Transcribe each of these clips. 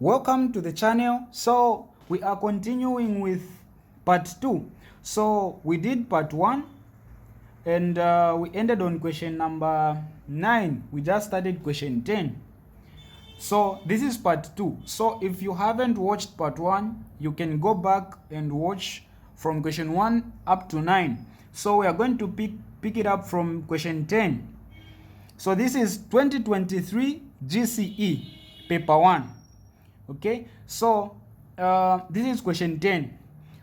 Welcome to the channel. So we are continuing with part 2. So we did part 1 and we ended on question number 9. We just started question 10. So this is part 2. So if you haven't watched part 1, you can go back and watch from question 1 up to 9. So we are going to pick it up from question 10. So this is 2023 GCE paper 1. Okay, so this is question 10.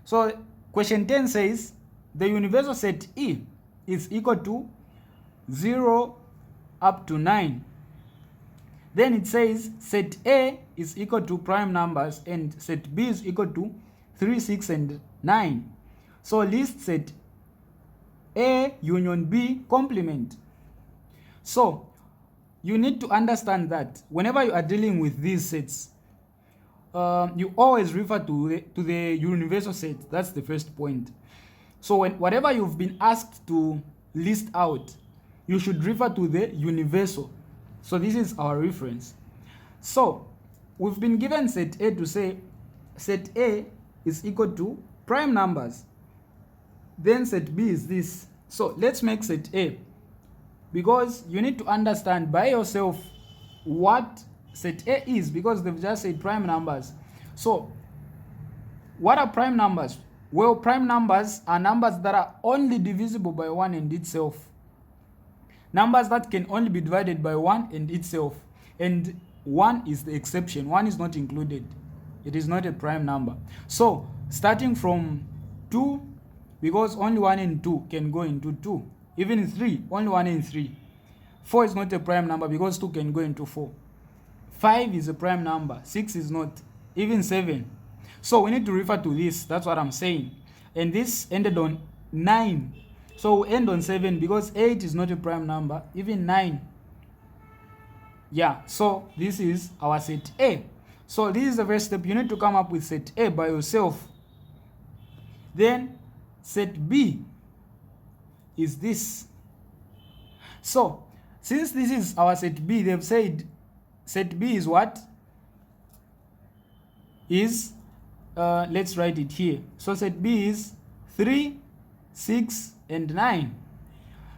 So question 10 says the universal set E is equal to 0 up to 9. Then it says set A is equal to prime numbers and set B is equal to 3, 6, and 9. So list set A union B complement. So you need to understand that whenever you are dealing with these sets, you always refer to the universal set. That's the first point. So whatever you've been asked to list out, you should refer to the universal. So this is our reference. So we've been given set A to say set A is equal to prime numbers. Then set B is this. So let's make set A, because you need to understand by yourself what set A is, because they've just said prime numbers. So what are prime numbers? Well, prime numbers are numbers that are only divisible by 1 and itself. Numbers that can only be divided by 1 and itself. And 1 is the exception. 1 is not included. It is not a prime number. So starting from 2, because only 1 and 2 can go into 2. Even 3, only 1 and 3. 4 is not a prime number because 2 can go into 4. 5 is a prime number. 6 is not. Even 7. So we need to refer to this. That's what I'm saying. And this ended on 9. So we end on 7 because 8 is not a prime number. Even 9. Yeah. So this is our set A. So this is the first step. You need to come up with set A by yourself. Then set B is this. So since this is our set B, they've said set B is what? Is, let's write it here. So set B is 3, 6, and 9.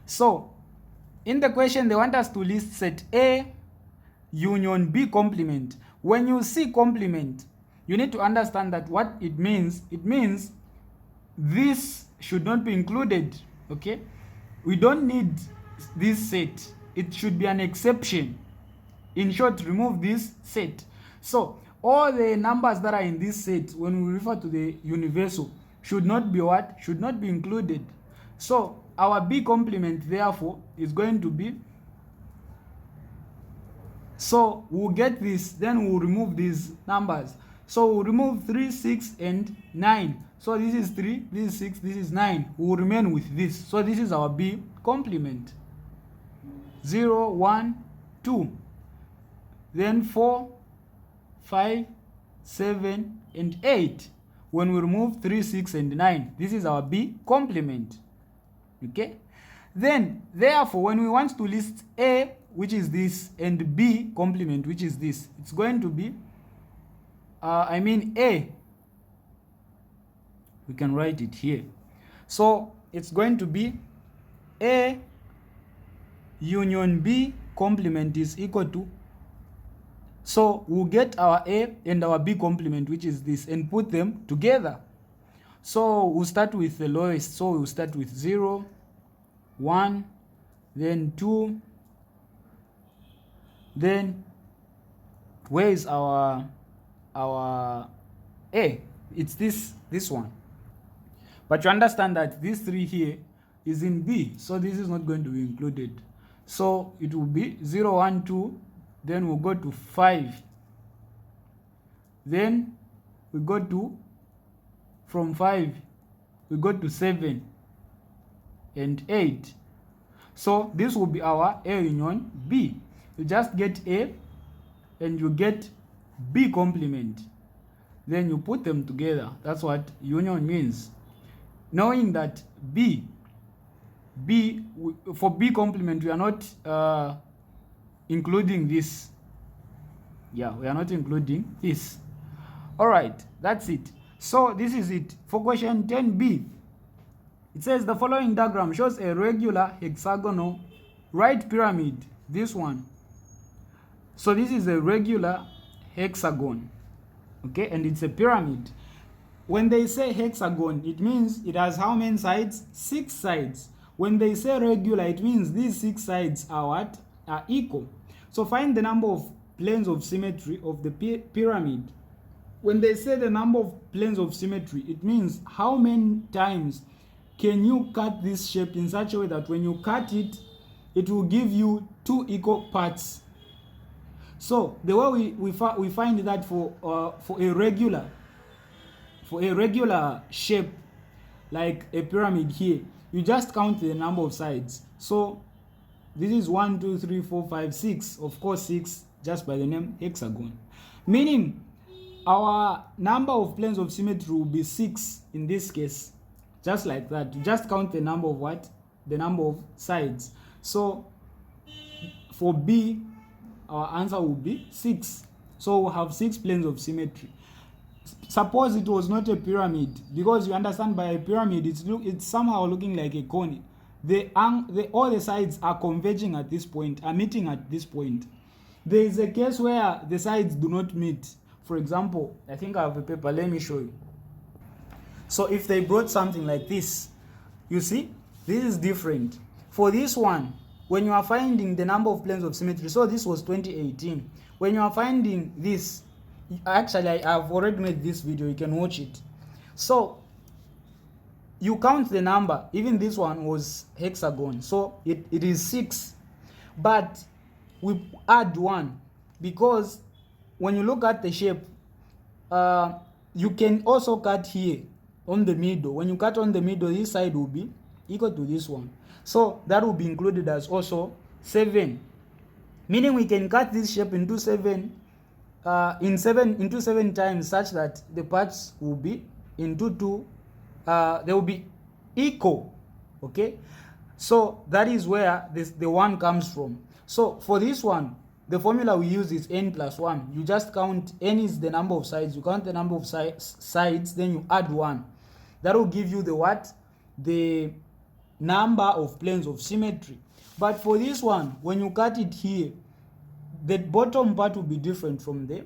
So in the question, they want us to list set A union B complement. When you see complement, you need to understand that what it means. It means this should not be included. Okay, we don't need this set. It should be an exception. In short, remove this set. So all the numbers that are in this set, when we refer to the universal, should not be what? Should not be included. So our B complement, therefore, is going to be, so we'll get this, then we'll remove these numbers. So we'll remove 3, 6, and 9. So this is 3, this is 6, this is 9. We'll remain with this. So this is our B complement. 0, 1, 2. Then 4, 5, 7, and 8. When we remove 3, 6, and 9, this is our B complement. Okay? Then, therefore, when we want to list A, which is this, and B complement, which is this, it's going to be, A. We can write it here. So it's going to be A union B complement is equal to, so we'll get our A and our B complement, which is this, and put them together. So we'll start with the lowest. So we'll start with 0, 1, then 2, then where is our A? It's this one. But you understand that this 3 here is in B, so this is not going to be included. So it will be 0, 1, 2, then we'll go to 5. Then we go to, from 5, we go to 7 and 8. So this will be our A union B. You just get A and you get B complement. Then you put them together. That's what union means. Knowing that for B complement, we are not including this. Yeah, we are not including this. All right, that's it. So this is it for question 10b. It says the following diagram shows a regular hexagonal right pyramid. This one. So this is a regular hexagon, okay, and it's a pyramid. When they say hexagon, it means it has how many sides? 6 sides. When they say regular, it means these 6 sides are what? Are equal. So find the number of planes of symmetry of the pyramid. When they say the number of planes of symmetry, it means how many times can you cut this shape in such a way that when you cut it, it will give you 2 equal parts. So the way we find that for a regular shape like a pyramid here, you just count the number of sides. So this is 1 2 3 4 5 6, of course 6 just by the name hexagon, meaning our number of planes of symmetry will be 6 in this case, just like that. You just count the number of what? The number of sides. So for B, our answer will be 6. So we'll have 6 planes of symmetry. Suppose it was not a pyramid, because you understand by a pyramid it's somehow looking like a cone. All the sides are converging at this point, are meeting at this point. There is a case where the sides do not meet. For example, I think I have a paper, let me show you. So if they brought something like this, you see, this is different. For this one, when you are finding the number of planes of symmetry, so this was 2018. When you are finding this, actually I have already made this video, you can watch it. So you count the number. Even this one was hexagon, so it is 6, but we add 1, because when you look at the shape, you can also cut here on the middle. When you cut on the middle, this side will be equal to this one, so that will be included as also 7, meaning we can cut this shape into 7 into 7 times, such that the parts will be into 2, they will be equal, okay? So that is where the 1 comes from. So for this one, the formula we use is n plus 1. You just count, n is the number of sides, you count the number of sides, then you add 1. That will give you the what? The number of planes of symmetry. But for this one, when you cut it here, the bottom part will be different from the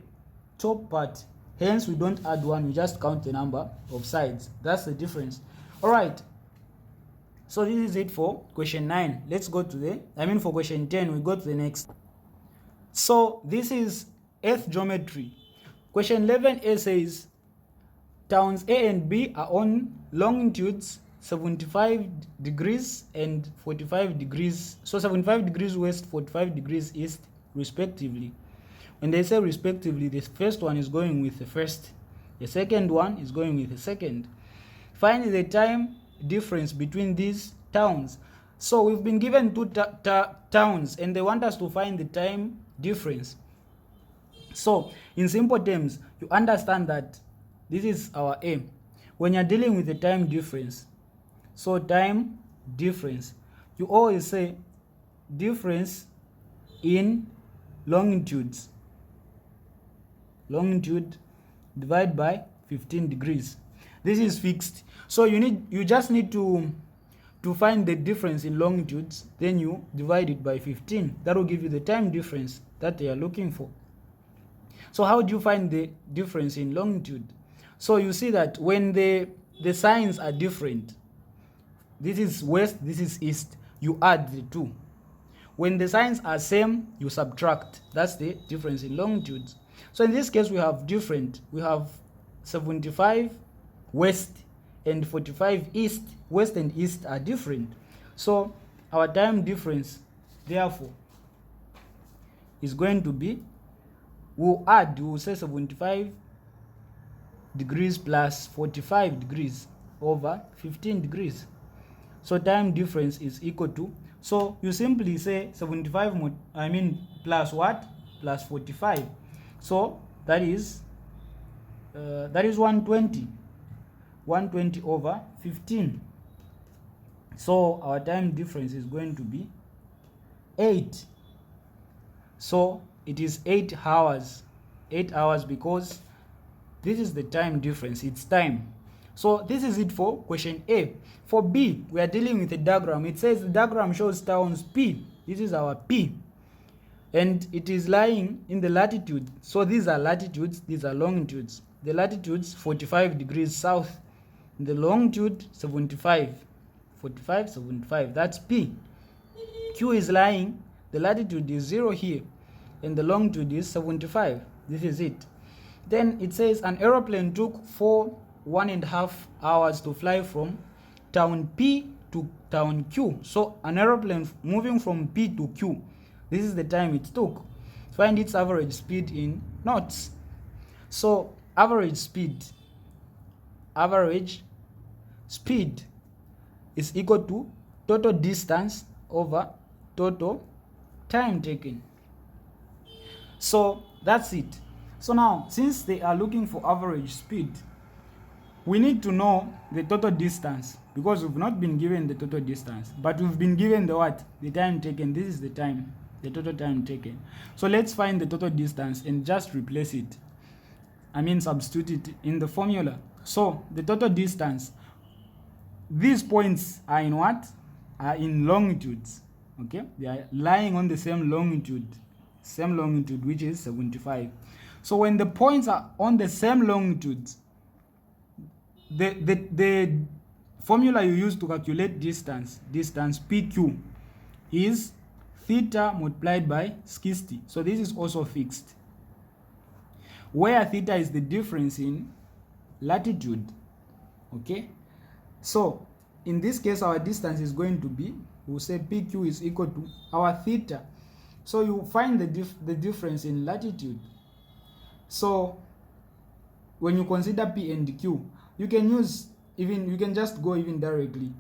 top part. Hence, we don't add 1, we just count the number of sides. That's the difference. All right. So this is it for question 9. Let's go to for question 10, we go to the next. So this is earth geometry. Question 11a says, towns A and B are on longitudes 75 degrees and 45 degrees. So 75 degrees west, 45 degrees east, respectively. When they say respectively, the first one is going with the first, the second one is going with the second. Find the time difference between these towns. So we've been given 2 towns, and they want us to find the time difference. So in simple terms, you understand that this is our aim when you're dealing with the time difference. So time difference, you always say difference in longitudes, longitude divided by 15 degrees. This is fixed. So you just need to find the difference in longitudes, then you divide it by 15. That will give you the time difference that they are looking for. So how do you find the difference in longitude? So you see that when the signs are different, this is west, this is east, you add the 2. When the signs are same, you subtract. That's the difference in longitudes. So in this case, we have different. We have 75 west and 45 east. West and east are different. So our time difference, therefore, is going to be, we'll say 75 degrees plus 45 degrees over 15 degrees. So time difference is equal to, so you simply say 75 plus what? Plus 45. So that is 120. 120 over 15. So our time difference is going to be 8. So it is 8 hours. 8 hours because this is the time difference, it's time. So this is it for question A. For B, we are dealing with a diagram. It says the diagram shows towns P. This is our P. And it is lying in the latitude. So these are latitudes, these are longitudes. The latitudes 45 degrees south. The longitude 75. 45, 75. That's P. Q is lying. The latitude is 0 here. And the longitude is 75. This is it. Then it says an aeroplane took 1.5 hours to fly from town P to town Q. So an aeroplane moving from P to Q, this is the time it took. Find its average speed in knots. So average speed is equal to total distance over total time taken. So that's it. So now, since they are looking for average speed, we need to know the total distance, because we've not been given the total distance, but we've been given the what? The time taken. This is the time, the total time taken. So let's find the total distance and just replace it. Substitute it in the formula. So the total distance, these points are in what? Are in longitudes. Okay, they are lying on the same longitude, which is 75. So when the points are on the same longitudes, the formula you use to calculate distance PQ, is theta multiplied by 60. So this is also fixed, where theta is the difference in latitude. Okay, so in this case our distance is going to be, we'll say PQ is equal to our theta. So you find the difference in latitude. So when you consider P and Q, you can just go even directly.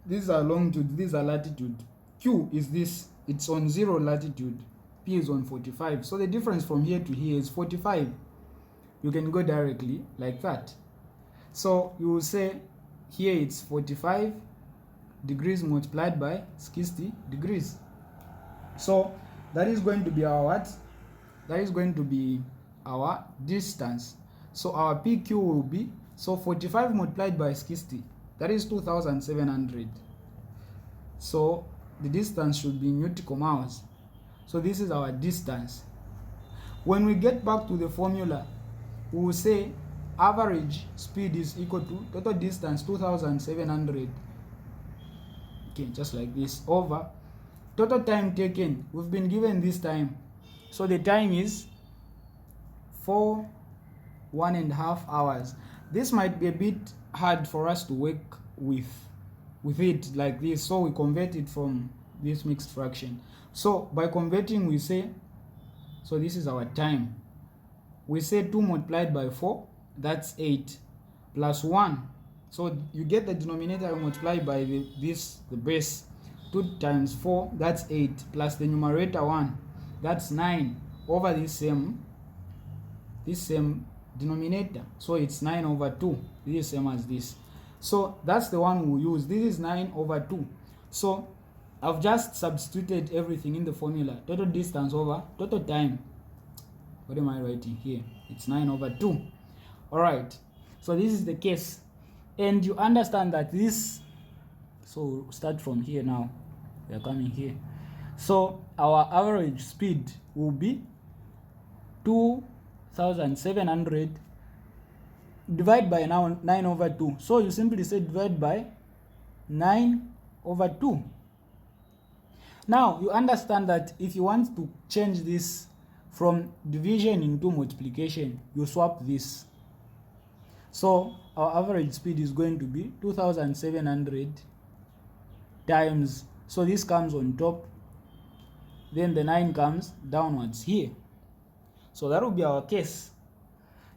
These are longitude, these are latitude. Q is this, it's on 0 latitude. P is on 45. So the difference from here to here is 45. You can go directly like that. So you will say here it's 45 degrees multiplied by 60 degrees. So that is going to be our what? That is going to be our distance. So our PQ will be, so 45 multiplied by 60, that is 2,700. So the distance should be nautical miles. So this is our distance. When we get back to the formula, we will say average speed is equal to total distance 2,700. Okay, just like this, over total time taken. We've been given this time, so the time is 1.5 hours. This might be a bit hard for us to work with it like this, so we convert it from this mixed fraction. So by converting, we say, so this is our time. We say 2 multiplied by 4, that's 8, plus 1. So you get the denominator multiplied by the base. 2 times 4, that's 8, plus the numerator 1, that's 9, over this same denominator. So it's 9 over 2. This is same as this. So that's the one we use. This is 9 over 2. So I've just substituted everything in the formula. Total distance over total time. What am I writing here? It's 9 over 2. Alright. So this is the case. And you understand that this, so start from here now. We are coming here. So our average speed will be 2,700 divided by now 9 over 2. So you simply say divide by 9 over 2. Now you understand that if you want to change this from division into multiplication, you swap this. So our average speed is going to be 2,700 times, so this comes on top, then the 9 comes downwards here. So that will be our case.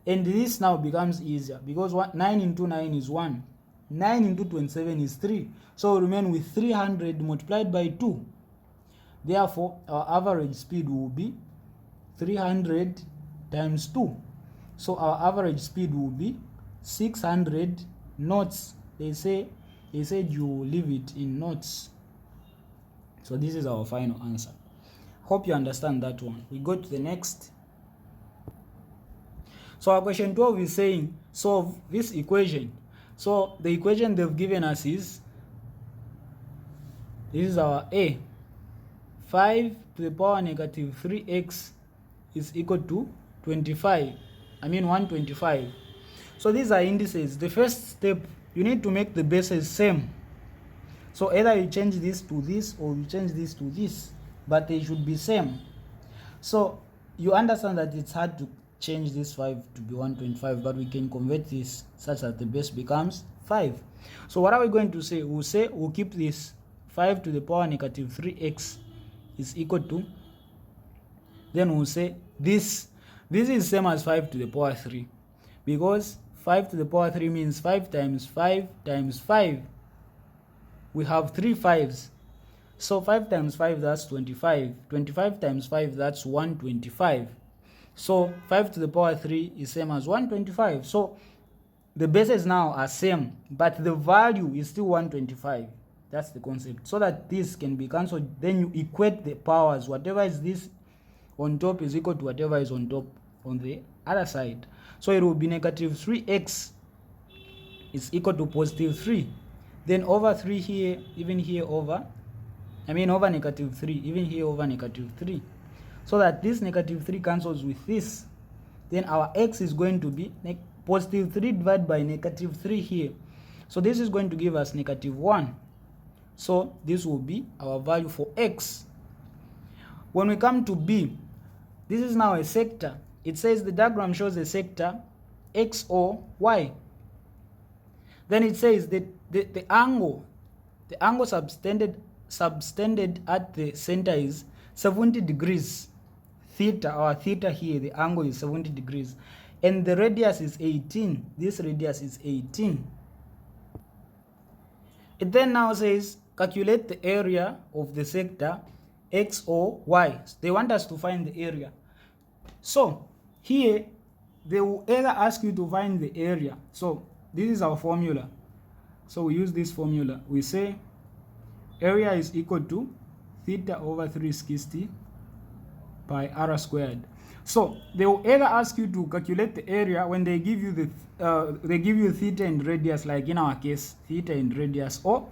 And this now becomes easier because 9 into 9 is 1. 9 into 27 is 3. So we remain with 300 multiplied by 2. Therefore, our average speed will be 300 times 2. So our average speed will be 600 knots. They said you leave it in knots. So this is our final answer. Hope you understand that one. We go to the next. So our question 12 is saying solve this equation. So the equation they've given us is, this is our A. 5 to the power negative 3x is equal to 125. So these are indices. The first step, you need to make the bases same. So either you change this to this or you change this to this, but they should be same. So you understand that it's hard to change this 5 to be 125, but we can convert this such that the base becomes 5. So what are we going to say? We'll keep this 5 to the power negative 3x is equal to, then we'll say this is same as 5 to the power 3, because 5 to the power 3 means 5 times 5 times 5. We have 3 5s. So 5 times 5, that's 25. 25 times 5, that's 125. So 5 to the power 3 is same as 125. So the bases now are same, but the value is still 125. That's the concept. So that this can be cancelled, then you equate the powers. Whatever is this on top is equal to whatever is on top on the other side. So it will be negative 3x is equal to positive 3. Then over 3 here, even here over negative 3, even here over negative 3. So that this negative 3 cancels with this. Then our x is going to be positive 3 divided by negative 3 here. So this is going to give us negative 1. So this will be our value for x. When we come to B, this is now a sector. It says the diagram shows a sector x or y. Then it says that the angle subtended at the center is 70 degrees. Theta, our theta here, the angle is 70 degrees. And the radius is 18. This radius is 18. It then now says calculate the area of the sector x or y. They want us to find the area. So here they will either ask you to find the area. So this is our formula. So we use this formula. We say area is equal to theta over 360 pi r squared. So they will either ask you to calculate the area when they give you theta and radius, like in our case theta and radius, or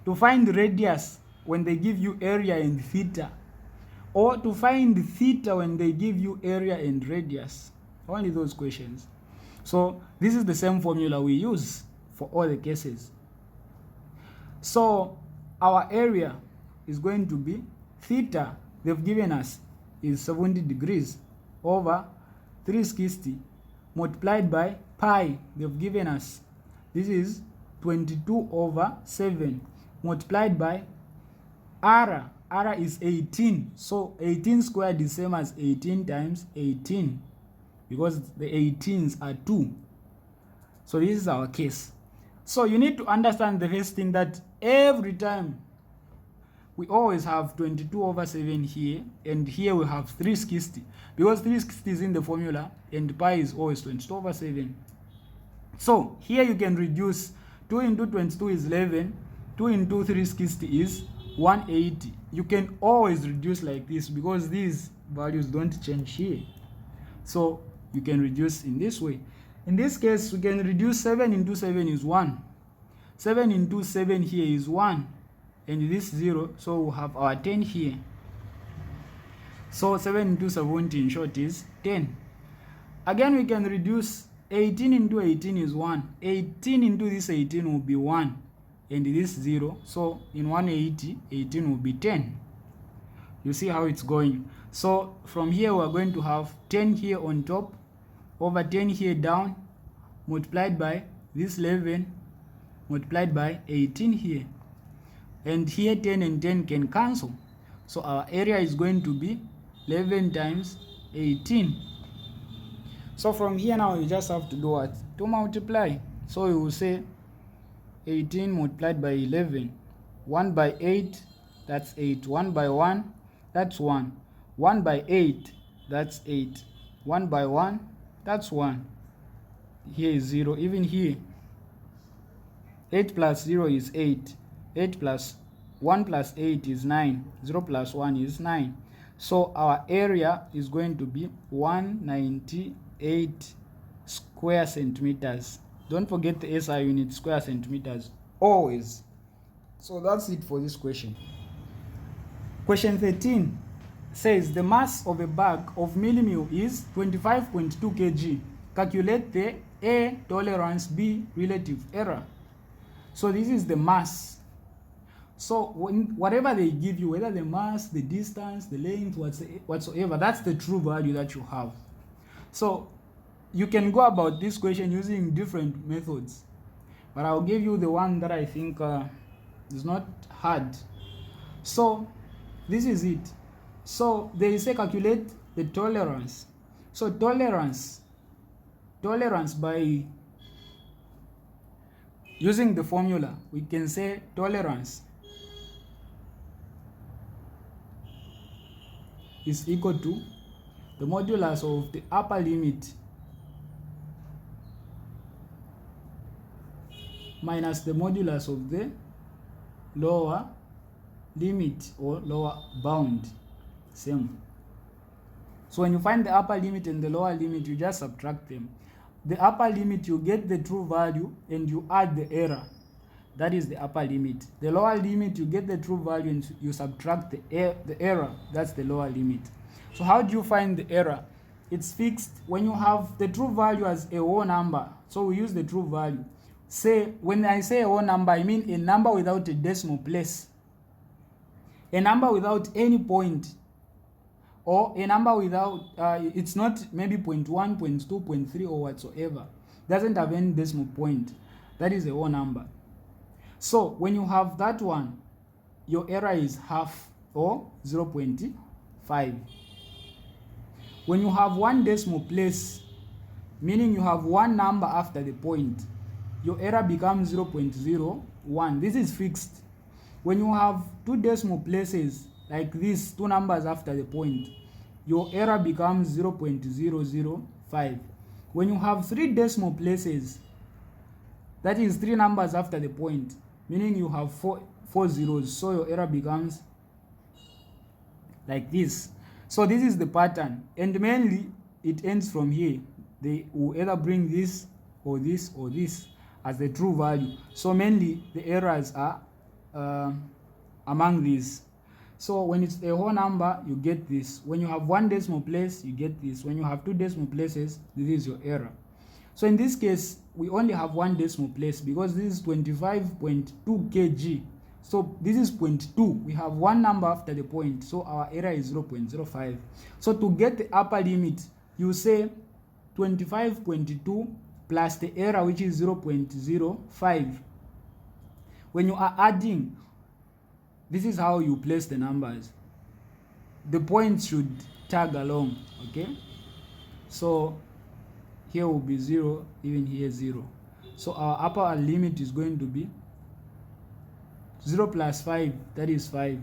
to find the radius when they give you area and theta, or to find theta when they give you area and radius. Only those questions. So this is the same formula we use for all the cases. So our area is going to be theta, they've given us, is 70 degrees over 360 multiplied by pi, they've given us, this is 22 over 7 multiplied by r is 18. So 18 squared is same as 18 times 18, because the 18s are 2. So this is our case. So you need to understand the first thing, that every time we always have 22 over 7 here, and here we have 360, because 360 is in the formula and pi is always 22 over 7. So here you can reduce 2 into 22 is 11, 2 into 360 is 180. You can always reduce like this because these values don't change here. So you can reduce in this way. In this case, we can reduce 7 into 7 is 1. 7 into 7 here is 1. And this 0, so we'll have our 10 here. So 7 into 70 in short is 10. Again, we can reduce 18 into 18 is 1. 18 into this 18 will be 1. And this 0, so in 180, 18 will be 10. You see how it's going. So from here, we're going to have 10 here on top, over 10 here down, multiplied by this 11, multiplied by 18 here. And here 10 and 10 can cancel. So our area is going to be 11 times 18. So from here now, you just have to do what? To multiply. So you will say 18 multiplied by 11. 1 by 8, that's 8. 1 by 1, that's 1. 1 by 8, that's 8. 1 by 1, that's 1. Here is 0. Even here, 8 plus 0 is 8. 8 plus 1 plus 8 is 9. 0 plus 1 is 9. So our area is going to be 198 square centimeters. Don't forget the SI unit, square centimeters, always. So that's it for this question. Question 13 says the mass of a bag of mini-meal is 25.2 kg. Calculate the A tolerance, B relative error. So this is the mass. So whatever they give you, whether the mass, the distance, the length, whatsoever, that's the true value that you have. So you can go about this question using different methods, but I'll give you the one that I think is not hard. So this is it. So they say calculate the tolerance. So tolerance by using the formula, we can say tolerance is equal to the modulus of the upper limit minus the modulus of the lower limit or lower bound. Same. So when you find the upper limit and the lower limit, you just subtract them. The upper limit, you get the true value and you add the error. That is the upper limit. The lower limit, you get the true value and you subtract the error. That's the lower limit. So how do you find the error? It's fixed when you have the true value as a whole number. So we use the true value. Say, when I say a whole number, I mean a number without a decimal place, a number without any point, or a number without, it's not maybe 0.1, 0.2, 0.3 or whatsoever. Doesn't have any decimal point. That is a whole number. So when you have that one, your error is half or 0.5. When you have one decimal place, meaning you have one number after the point, your error becomes 0.01. This is fixed. When you have two decimal places, like these two numbers after the point, your error becomes 0.005. When you have three decimal places, that is three numbers after the point, meaning you have four zeros, so your error becomes like this. So this is the pattern, and mainly it ends from here. They will either bring this or this or this as the true value. So mainly the errors are among these. So when it's a whole number, you get this. When you have one decimal place, you get this. When you have two decimal places, this is your error. So in this case, we only have one decimal place because this is 25.2 kg. So this is 0.2. We have one number after the point, so our error is 0.05. So to get the upper limit, you say 25.2 plus the error, which is 0.05. When you are adding, this is how you place the numbers. The points should tag along, okay? So here will be 0, even here 0. So our upper limit is going to be 0 plus 5, that is 5.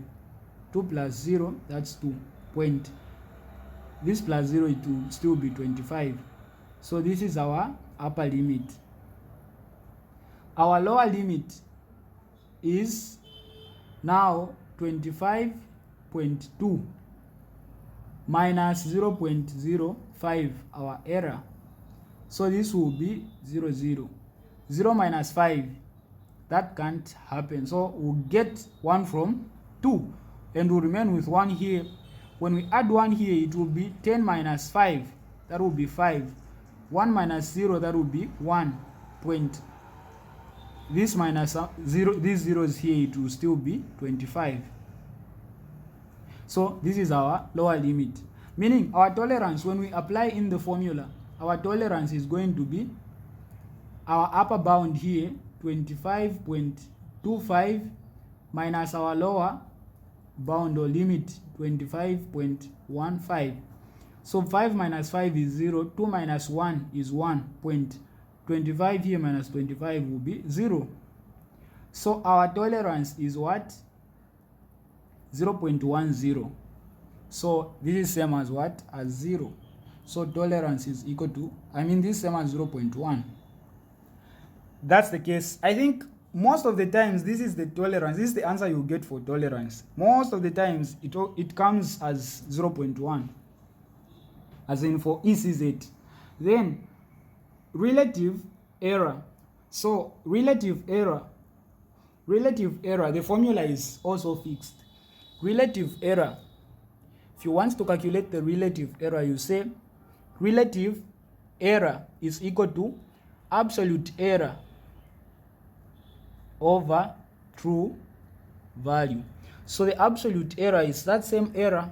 2 plus 0, that's 2. Point. This plus 0, it will still be 25. So this is our upper limit. Our lower limit is now 25.2 minus 0.05, our error. So this will be 0, 0. 0 minus 5, that can't happen. So we'll get 1 from 2 and we'll remain with 1 here. When we add 1 here, it will be 10 minus 5, that will be 5. 1 minus 0, that will be 1 point. This minus 0, these zeros here, it will still be 25. So this is our lower limit. Meaning our tolerance, when we apply in the formula, our tolerance is going to be our upper bound here, 25.25, minus our lower bound or limit, 25.15. So 5 minus 5 is 0, 2 minus 1 is 1 point. 25 here minus 25 will be 0. So our tolerance is what? 0.10. So this is same as what? As 0. So tolerance is equal to, this is same as 0.1. That's the case. I think most of the times this is the tolerance. This is the answer you get for tolerance. Most of the times it comes as 0.1. As in for ECZ. Then relative error. So relative error, the formula is also fixed. Relative error, if you want to calculate the relative error, you say relative error is equal to absolute error over true value. So the absolute error is that same error,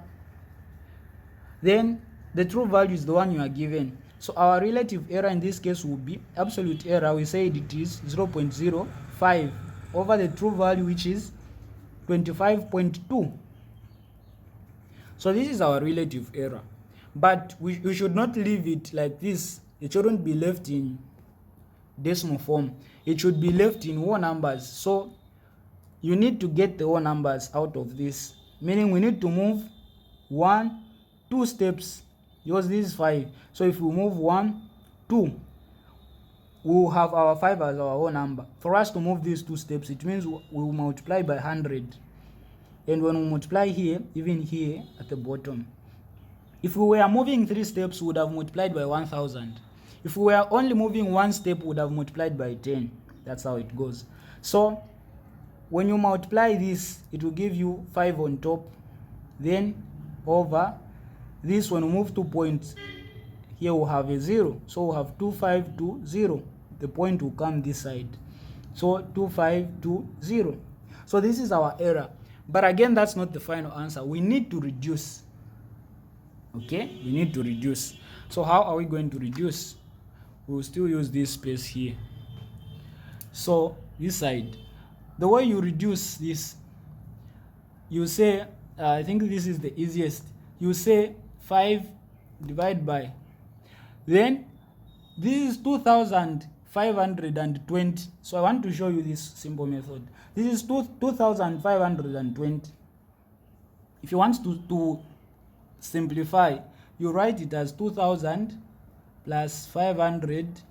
then the true value is the one you are given. So our relative error in this case will be absolute error, we said it is 0.05 over the true value, which is 25.2. So this is our relative error, but we should not leave it like this. It shouldn't be left in decimal form, it should be left in whole numbers. So you need to get the whole numbers out of this, meaning we need to move 2 steps, because this is 5. So if we move 1, 2, we will have our 5 as our whole number. For us to move these 2 steps, it means we will multiply by 100. And when we multiply here, even here at the bottom, if we were moving 3 steps, we would have multiplied by 1000. If we were only moving 1 step, we would have multiplied by 10. That's how it goes. So when you multiply this, it will give you 5 on top, then over this. When we move 2 points, here we'll have a 0. So we'll have 2520. The point will come this side. So 2520. So this is our error. But again, that's not the final answer. We need to reduce. Okay, we need to reduce. So how are we going to reduce? We'll still use this space here. So this side, the way you reduce this, you say, I think this is the easiest. You say 5 divided by, then this is 2520. So I want to show you this simple method. This is 2520. If you want to simplify, you write it as 2000 plus 500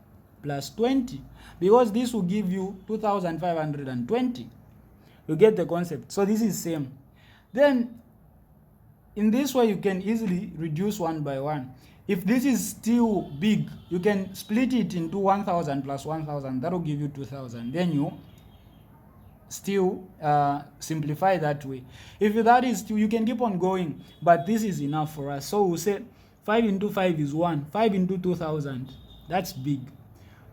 plus 20, because this will give you 2520. You get the concept? So this is same. Then in this way, you can easily reduce one by one. If this is still big, you can split it into 1000 plus 1000. That will give you 2000. Then you still simplify that way. If that is still, you can keep on going, but this is enough for us. So we'll say 5 into 5 is 1. 5 into 2000, that's big.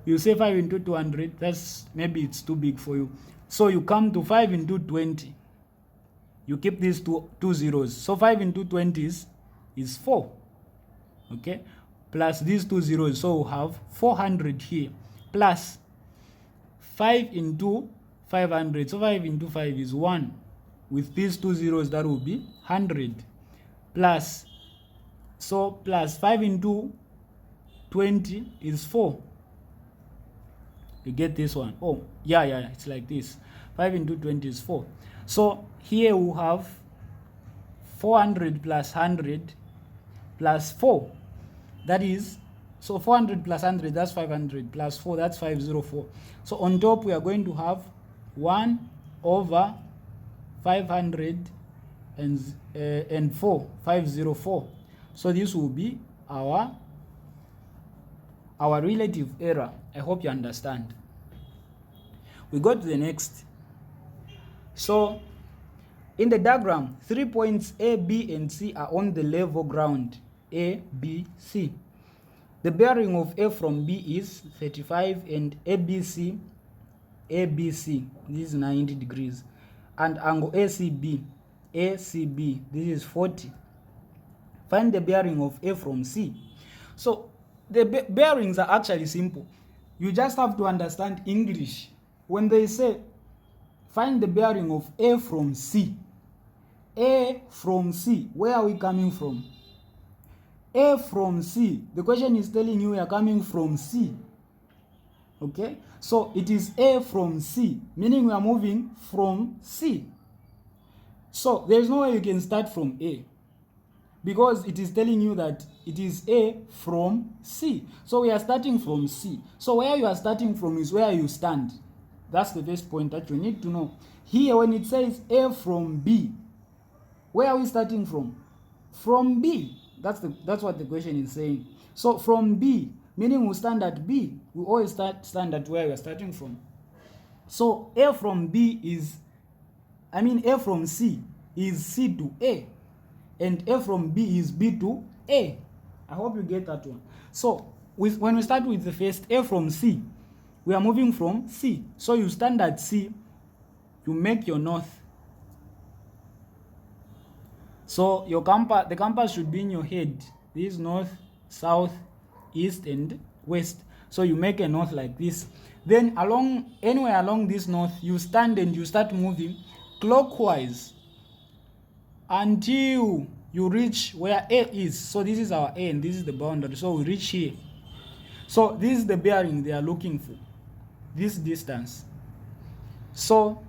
You say 5 into 200, that's, maybe it's too big for you. So you come to 5 into 20. You keep these two zeros. So 5 into 20 is 4. Okay? Plus these 2 zeros. So we'll have 400 here. Plus 5 into 500. So 5 into 5 is 1. With these 2 zeros, that will be 100. Plus, so plus 5 into 20 is 4. You get this one? Oh, yeah, it's like this. 5 into 20 is 4. So here we have 400 plus 100 plus 4. That is, so 400 plus 100, that's 500, plus 4, that's 504. So on top, we are going to have 1 over 500 and 4, 504. So this will be our relative error. I hope you understand. We go to the next. So in the diagram, 3 points A, B, and C are on the level ground A, B, C. The bearing of A from B is 35 and ABC, this is 90 degrees. And angle ACB, this is 40. Find the bearing of A from C. So the bearings are actually simple. You just have to understand English. When they say find the bearing of A from C, A from C, where are we coming from? A from C. The question is telling you we are coming from C. Okay? So it is A from C, meaning we are moving from C. So there is no way you can start from A, because it is telling you that it is A from C. So we are starting from C. So where you are starting from is where you stand. That's the first point that you need to know. Here when it says A from B, where are we starting from? From B. That's what the question is saying. So from B, meaning we stand at B. we always stand at where we are starting from. So A from B is, A from C is C to A, and A from B is B to A. I hope you get that one. So when we start with the first A from C, we are moving from C. So you stand at C, you make your north. So the compass should be in your head. This is north, south, east, and west. So you make a north like this. Then anywhere along this north, you stand and you start moving clockwise until you reach where A is. So this is our A and this is the boundary. So we reach here. So this is the bearing they are looking for, this distance. So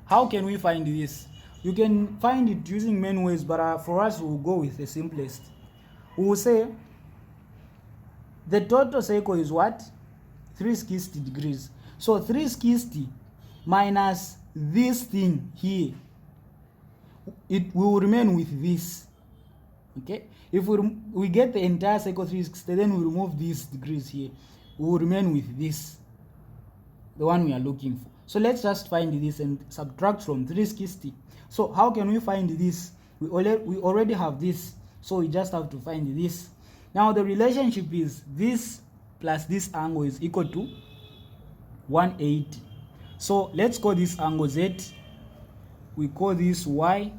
how can we find this? You can find it using many ways, but for us we'll go with the simplest. We will say the total circle is what? 360 degrees. So 360 minus this thing here, it will remain with this. Okay, if we get the entire circle 360, then we remove these degrees here, we will remain with this, the one we are looking for. So let's just find this and subtract from 360. So how can we find this? We already have this, so we just have to find this. Now the relationship is this plus this angle is equal to 180. So let's call this angle Z, we call this Y,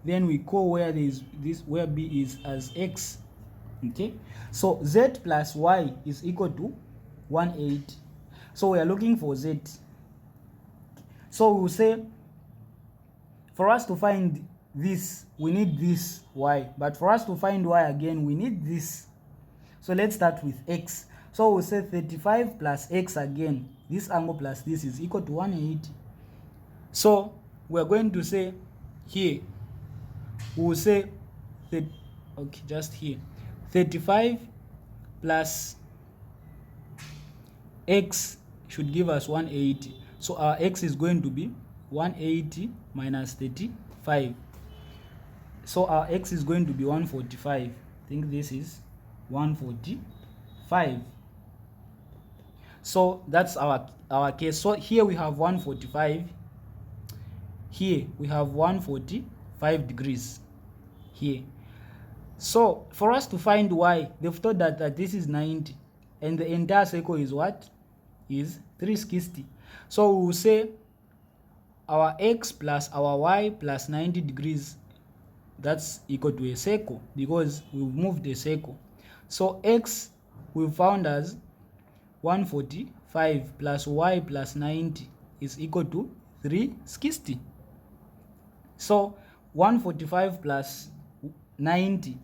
then we call where there is this, where B is, as X. Okay, so Z plus Y is equal to 180. So we are looking for Z. So we will say, for us to find this, we need this Y, but for us to find Y again, we need this. So let's start with X. So we'll say 35 plus X again, this angle plus this is equal to 180. So we're going to say here, we will say just here, 35 plus X should give us 180. So our X is going to be 180 minus 35. So our X is going to be 145. I think this is 145. So that's our case. So here we have 145. Here we have 145 degrees here. So for us to find Y, they've thought that this is 90, and the entire circle is what? Is 360. So we will say our X plus our Y plus 90 degrees, that's equal to a circle, because we've moved a circle. So X we found as 145 plus Y plus 90 is equal to 360. So 145 plus 90